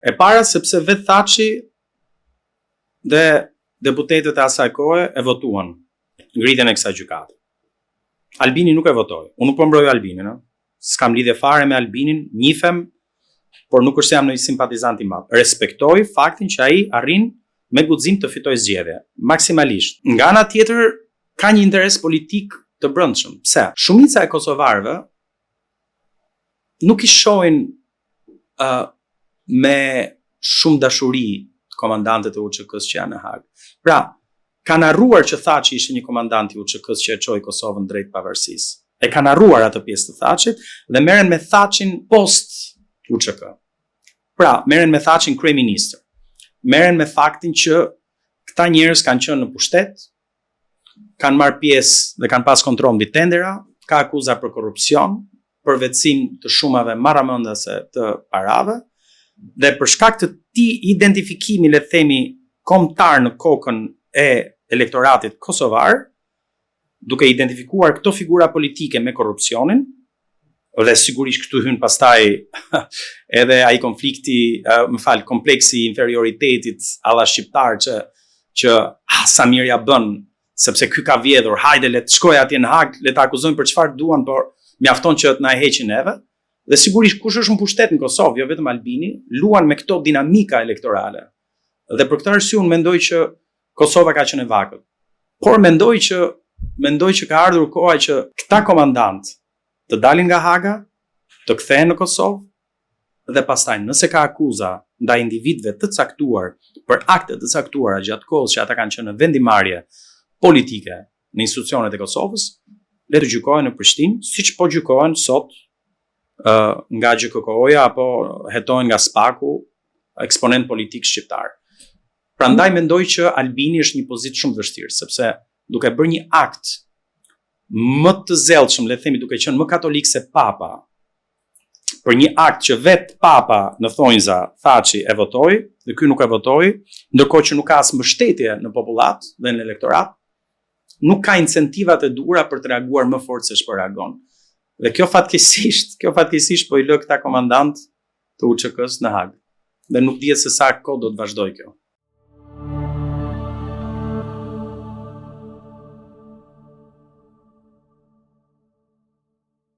E para sepse vetë Thaçi dhe deputetët e asaj kohe e votuan ngritjen e kësaj gjykate. Albini nuk e votoi. Unë nuk po mbroj Albinin, s'kam lidhje fare me Albinin, njifem, por nuk është se jam një simpatizant i madh. Respektoj faktin që ai arrin me guxim të fitojë zgjedhje, maksimalisht. Nga ana tjetër ka një interes politik të brendshëm. Pse? Shumica e kosovarëve nuk i shohin me shumë dashuri komandantët e UÇK-s që janë në Hag. Pra, kanë harruar që Thaçi ishte një komandant i UÇK-s që e çoi Kosovën drejt pavarësisë. E kanë harruar atë pjesë të Thaçit dhe merren me Thaçin post UÇK. Pra, merren me Thaçin kryeministër. Merren me faktin që këta njerëz kanë qenë në pushtet, kanë marrë pjesë dhe kanë pas kontroll mbi tendera, ka akuza për korrupsion, për vetësim të shumave marramendase të parave, dhe për shkak të identifikimi, le të themi, kombëtar në kokën e elektoratit kosovar, duke identifikuar këto figura politike me korrupsionin, dhe sigurisht këtu hyn pastaj edhe ai konflikti, kompleksi i inferioritetit alla shqiptar që sa mirë ja bën, sepse ky ka vjedhur, hajde le të shkojë atje në Hag, le të akuzojnë për çfarë duan, por mjafton që të na e heqin neve. Dhe sigurisht kush është në pushtet në Kosovë, jo vetëm Albini, luan me këto dinamika elektorale. Dhe për këtë arsye unë mendoj që Kosova ka qenë e vakët. Por mendoj që ka ardhur koha që këta komandant të dalin nga Haga, të kthehen në Kosovë dhe pastaj nëse ka akuza ndaj individëve të caktuar për akte të caktuara gjatë kohës që ata kanë qenë në vendimarrje politike në institucionet e Kosovës, le të gjykohen në Prishtinë, siç po gjykohen sot nga GKK-ja apo hetohen nga Spaku, eksponent politik shqiptar. Prandaj mendoj që Albini është një pozitë shumë vështirë, sepse duke bërë një akt më të zellshëm, le të themi, duke qenë më katolik se Papa, për një akt që vetë Papa në thonjza Thaçi e votoi, dhe ky nuk e votoi, ndërkohë që nuk ka as mbështetje në popullat dhe në elektorat, nuk ka incentivat e duhura për të reaguar më fort se ç'po reagon. Dhe kjo fatkeqësisht po i lë këta komandant të UÇK-s në Hag. Dhe nuk dihet se sa kohë do të vazhdojë kjo.